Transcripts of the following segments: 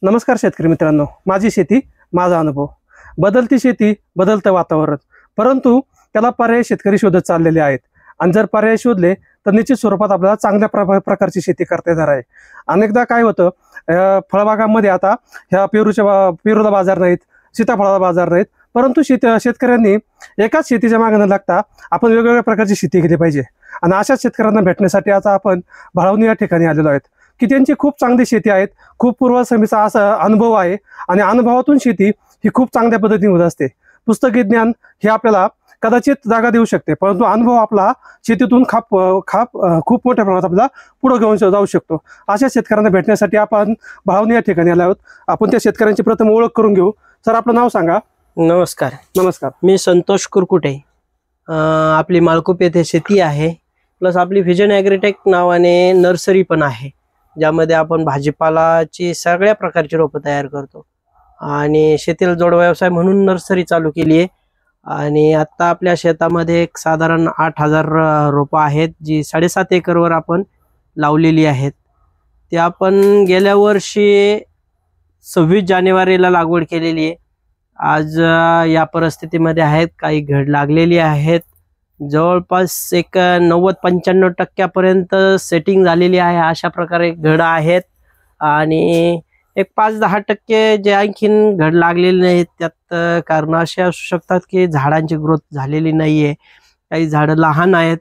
नमस्कार शेतकरी मित्रांनो, माझी शेती माझा अनुभव. बदलती शेती बदलतं वातावरण, परंतु त्याला पर्याय शेतकरी शोधत चाललेले आहेत. आणि जर पर्याय शोधले तर निश्चित स्वरूपात आपल्याला चांगल्या प्रकारची शेती करता येणार आहे. अनेकदा काय होतं, फळबागांमध्ये आता ह्या पेरूला बाजार नाहीत, सीताफळाला बाजार नाहीत, परंतु शेतकऱ्यांनी एकाच शेतीच्या मागे न लागता आपण वेगवेगळ्या प्रकारची शेती केली पाहिजे. आणि अशाच शेतकऱ्यांना भेटण्यासाठी आता आपण भाळवणी या ठिकाणी आलेलो आहेत की त्यांची खूप चांगली शेती आहेत, खूप पूर्वसमीचा असा अनुभव आहे आणि अनुभवातून शेती ही खूप चांगल्या पद्धतीने होत असते. पुस्तकी ज्ञान हे आपल्याला कदाचित जागा देऊ शकते, परंतु अनुभव आपला शेतीतून खूप मोठ्या प्रमाणात आपल्याला पुढे घेऊन जाऊ शकतो. अशा शेतकऱ्यांना भेटण्यासाठी आपण भाळवणी या ठिकाणी आलो आहोत. आपण त्या शेतकऱ्यांची प्रथम ओळख करून घेऊ. सर, आपलं नाव सांगा. नमस्कार. नमस्कार. मी संतोष कुरकुटे. आपली माळकुप येथे शेती आहे, प्लस आपली व्हिजन ॲग्रीटेक नावाने नर्सरी पण आहे, ज्यामध्ये आपण भाजीपालाची सगळ्या प्रकारची रोपं तयार करतो आणि शेतीला जोड व्यवसाय म्हणून नर्सरी चालू केली आहे. आणि आता आपल्या शेतामध्ये एक साधारण 8,000 रोपं आहेत, जी 7.5 एकरवर आपण लावलेली आहेत. ते आपण गेल्या वर्षी 26 जानेवारीला लागवड केलेली आहे. आज या परिस्थितीमध्ये आहेत, काही घड लागलेली आहेत. जवळपास एक 90-95% सेटिंग झालेली आहे, अशा प्रकारे घड आहेत. आणि एक 5-10% जे आणखीन घड लागलेले नाहीत, त्यात कारण असे असू शकतात की झाडांची ग्रोथ झालेली नाहीये, काही झाडं लहान आहेत,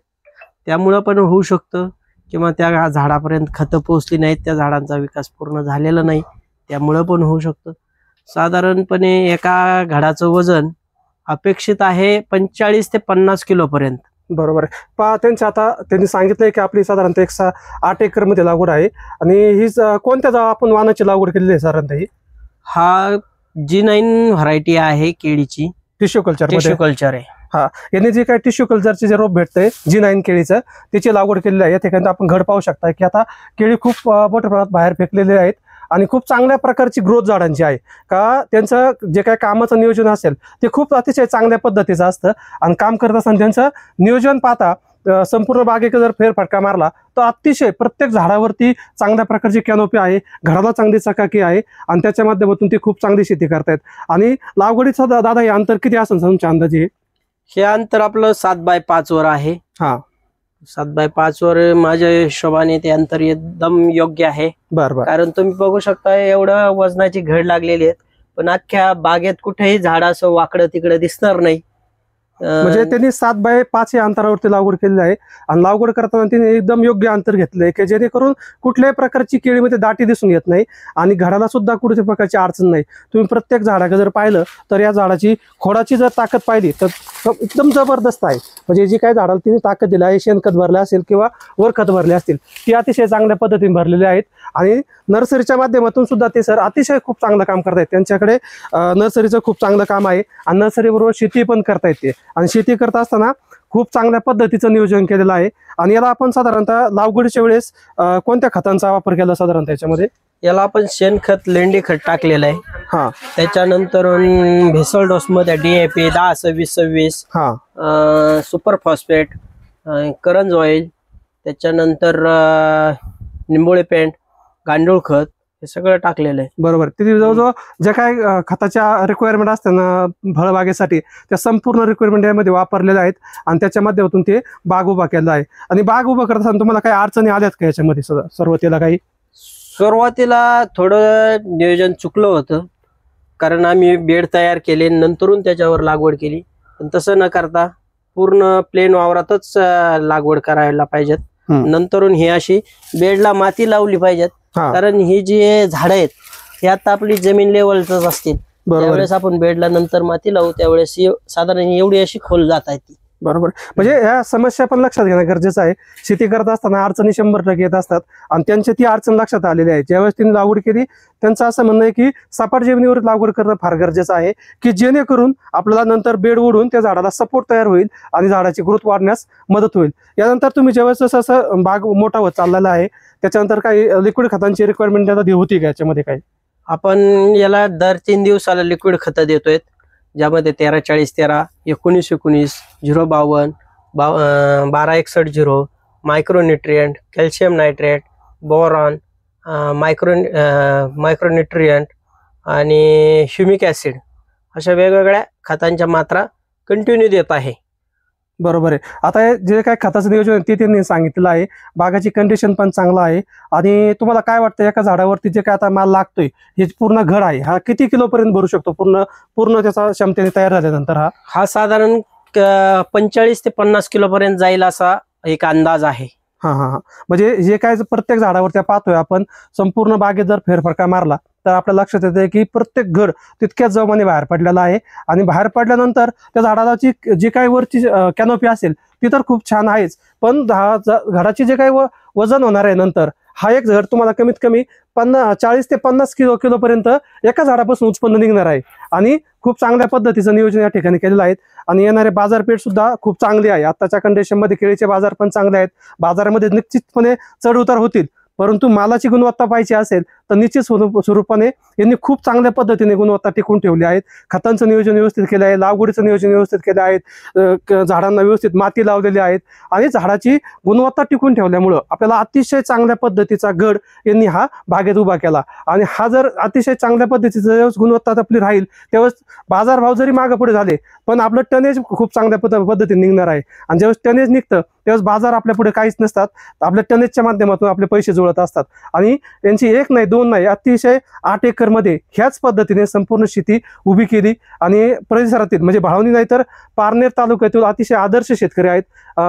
त्यामुळं पण होऊ शकतं, किंवा त्या झाडापर्यंत खतं पोहोचली नाहीत, त्या झाडांचा विकास पूर्ण झालेला नाही, त्यामुळं पण होऊ शकतं. साधारणपणे एका घडाचं वजन अपेक्षित आहे 45 ते 50 किलो पर्यंत. बरोबर आहे. त्यांनी सांगितलंय की आपली साधारणतः 108 एकर मध्ये लागवड आहे. आणि ही कोणत्या आपण वाहनाची लागवड केलेली आहे साधारणतः? हा G9 व्हरायटी आहे केळीची, टिश्यू कल्चर आहे. हा, यांनी जे काही टिश्यू कल्चरचे जे रोप भेटतंय G9 केळीचं, त्याची लागवड केलेली आहे. या ठिकाणी आपण घड पाहू शकता की आता केळी खूप मोठ्या प्रमाणात बाहेर फेकलेले आहेत आणि खूप चांगल्या प्रकारची ग्रोथ झाडांची आहे. का त्यांचं जे काही कामाचं नियोजन असेल ते खूप अतिशय चांगल्या पद्धतीचं असतं. आणि काम करत असताना त्यांचं नियोजन पाहता संपूर्ण बागेकडे जर फेरफटका मारला तर अतिशय प्रत्येक झाडावरती चांगल्या प्रकारची कॅनोपी आहे, घराला चांगली चकाकी आहे आणि त्याच्या माध्यमातून ते खूप चांगली शेती करतायत. आणि लागवडीचं दादा हे अंतर किती असेल तुमच्या अंदाजे? हे अंतर आपलं 7x5 वर आहे. हा, 7x5 वर माझ्या हिशोबाने ते अंतर एकदम योग्य आहे. बरोबर. कारण तुम्ही बघू शकता एवढं वजनाची घड लागलेली आहेत, पण अख्ख्या बागेत कुठेही झाड असं वाकडं तिकडे दिसणार नाही. म्हणजे त्यांनी 7x5 या अंतरावरती लागवड केलेली आहे. आणि लागवड करताना त्यांनी एकदम योग्य अंतर घेतलंय की जेणेकरून कुठल्याही प्रकारची केळीमध्ये दाटी दिसून येत नाही आणि घडाला सुद्धा कुठल्याही प्रकारची अडचण नाही. तुम्ही प्रत्येक झाडाकडे जर पाहिलं तर या झाडाची खोडाची जर ताकद पाहिली तर एकदम जबरदस्त आहे. म्हणजे जी काही झाडाला तिने ताकद दिली आहे, शेणखत भरले असेल किंवा वरखत भरले असतील, ती अतिशय चांगल्या पद्धतीने भरलेली आहेत. आणि नर्सरीच्या माध्यमातून सुद्धा ते सर अतिशय खूप चांगलं काम करतायत. त्यांच्याकडे नर्सरीचं खूप चांगलं काम आहे आणि नर्सरी बरोबर शेती पण करता येते. आणि शेती करत असताना खूप चांगल्या पद्धतीचं नियोजन केलेलं आहे. आणि याला आपण साधारणतः लागवडीच्या वेळेस कोणत्या खतांचा वापर केला साधारणतः याच्यामध्ये? याला आपण शेणखत, लेंडी खत टाकलेलं आहे. हा, त्याच्यानंतर भेसळ डोस मध्ये DAP 10-26-26, सुपर फॉस्फेट, करंज ऑइल, त्याच्यानंतर निंबोळे पेंट, गांडूळ खत, हे सगळं टाकलेलं आहे. बरोबर. तिथे जवळजवळ ज्या काही खताच्या रिक्वायरमेंट असतात ना फळबागेसाठी, त्या संपूर्ण रिक्वायरमेंट यामध्ये वापरलेल्या आहेत आणि त्याच्या माध्यमातून ते बाग उभा केला आहे. आणि बाग उभा करत असताना तुम्हाला काही अडचणी आल्यात का याच्यामध्ये सुरुवातीला? सुरुवातीला थोडं नियोजन चुकलं होतं, कारण आम्ही बेड तयार केले, नंतरून त्याच्यावर लागवड केली. पण तसं न करता पूर्ण प्लेन वावरातच लागवड करायला पाहिजेत. नंतरून ही अशी बेडला माती लावली पाहिजेत, कारण ही जी झाडं आहेत ही आता आपली जमीन लेवलच असतील. त्यावेळेस आपण बेडला नंतर माती लावू त्यावेळेस साधारण एवढी अशी खोल जात आहे ती. बरोबर. म्हणजे या समस्या पण लक्षात घेणं गरजेचं आहे. शेती करत असताना अडचणी 100% येत असतात आणि त्यांच्या ती अडचण लक्षात आलेली आहे. ज्यावेळेस त्यांनी लागवड केली त्यांचं असं म्हणणं आहे की सपाट जमिनीवर लागवड करणं फार गरजेचं आहे, की जेणेकरून आपल्याला नंतर बेड ओढून त्या झाडाला सपोर्ट तयार होईल आणि झाडाची ग्रोथ वाढण्यास मदत होईल. यानंतर तुम्ही ज्यावेळेस असं बाग मोठा होत चाललेला आहे त्याच्यानंतर काही लिक्विड खतांची रिक्वायरमेंट होती का याच्यामध्ये? काही आपण याला दर 3 दिवसाला लिक्विड खतं देतोय, ज्यामध्ये 13-40-13, 19-19, 0-52, 12-61-0, micronutrient, calcium nitrate, boron micronutrient आणि ह्युमिक ऍसिड अशा वेगवेगळ्या खतांच्या मात्रा कंटिन्यू देत आहे. बरोबर आहे. आता हे जे काय खताचं नियोजन आहे ते त्यांनी सांगितलेलं आहे. बागाची कंडिशन पण चांगलं आहे. आणि तुम्हाला काय वाटतं एका झाडावरती जे काय आता माल लागतोय हे पूर्ण घड आहे हा किती किलो पर्यंत भरू शकतो पूर्ण त्याचा क्षमतेने तयार झाल्यानंतर? हा साधारण 45 ते 50 किलो पर्यंत जाईल असा एक अंदाज आहे. हा हा हा. म्हणजे जे काय प्रत्येक झाडावरती पाहतोय आपण संपूर्ण बागेत जर फेरफटका मारला तर आपल्या लक्षात येते की प्रत्येक घड तितक्याच जोमाने बाहेर पडलेला आहे. आणि बाहेर पडल्यानंतर त्या झाडाची जी काही वरची कॅनोपी असेल ती तर खूप छान आहेच, पण झाडाची जे काही वजन होणार आहे नंतर हा एक झाड तुम्हाला कमीत कमी 40 ते 50 किलो पर्यंत एका झाडापासून उत्पन्न निघणार आहे. आणि खूप चांगल्या पद्धतीचं नियोजन या ठिकाणी केलेलं आहे. आणि येणारे बाजारपेठ सुद्धा खूप चांगली आहे. आताच्या कंडिशनमध्ये केळीचे बाजार पण चांगले आहेत. बाजारामध्ये निश्चितपणे चढ उतार होतील, परंतु मालाची गुणवत्ता पाहिजे असेल तर निश्चित स्वरूपाने यांनी खूप चांगल्या पद्धतीने गुणवत्ता टिकून ठेवली आहे. खतांचं नियोजन व्यवस्थित केलं आहे, लागवडीचं नियोजन व्यवस्थित केलं आहे, झाडांना व्यवस्थित माती लावलेली आहेत आणि झाडाची गुणवत्ता टिकून ठेवल्यामुळं आपल्याला अतिशय चांगल्या पद्धतीचा घड यांनी हा बागेत उभा केला. आणि हा जर अतिशय चांगल्या पद्धतीचं ज्यावेळेस गुणवत्ता आपली राहील त्यावेळेस बाजारभाव जरी मागे पुढे झाले पण आपलं टनेज खूप चांगल्या पद्धतीने निघणार आहे. आणि ज्यावेळेस टनेज निघतं त्यावेळेस बाजार आपल्या पुढे काहीच नसतात, आपल्या टनेजच्या माध्यमातून आपले पैसे जुळत असतात. आणि त्यांची 1 नाही 2 नाही अतिशय 8 एकरमध्ये ह्याच पद्धतीने संपूर्ण शेती उभी केली. आणि परिसरातील म्हणजे भाळवणी नाही तर पारनेर तालुक्यातील अतिशय आदर्श शेतकरी आहेत.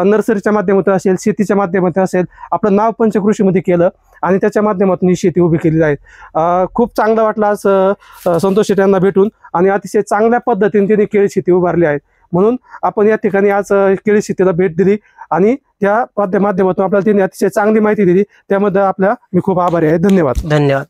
नर्सरीच्या माध्यमातून असेल, शेतीच्या माध्यमातून असेल, आपलं नाव पंचकृषीमध्ये केलं आणि त्याच्या माध्यमातून ही शेती उभी केलेली आहे. खूप चांगलं वाटलं आज संतोष शेट्टी यांना भेटून. आणि अतिशय चांगल्या पद्धतीने त्यांनी केळी शेती उभारली आहे. म्हणून आपण या ठिकाणी आज केळी शेतीला भेट दिली आणि त्या माध्यमातून आपल्याला त्यांनी अतिशय चांगली माहिती दिली. त्यामध्ये मी खूप आभारी आहे. धन्यवाद. धन्यवाद.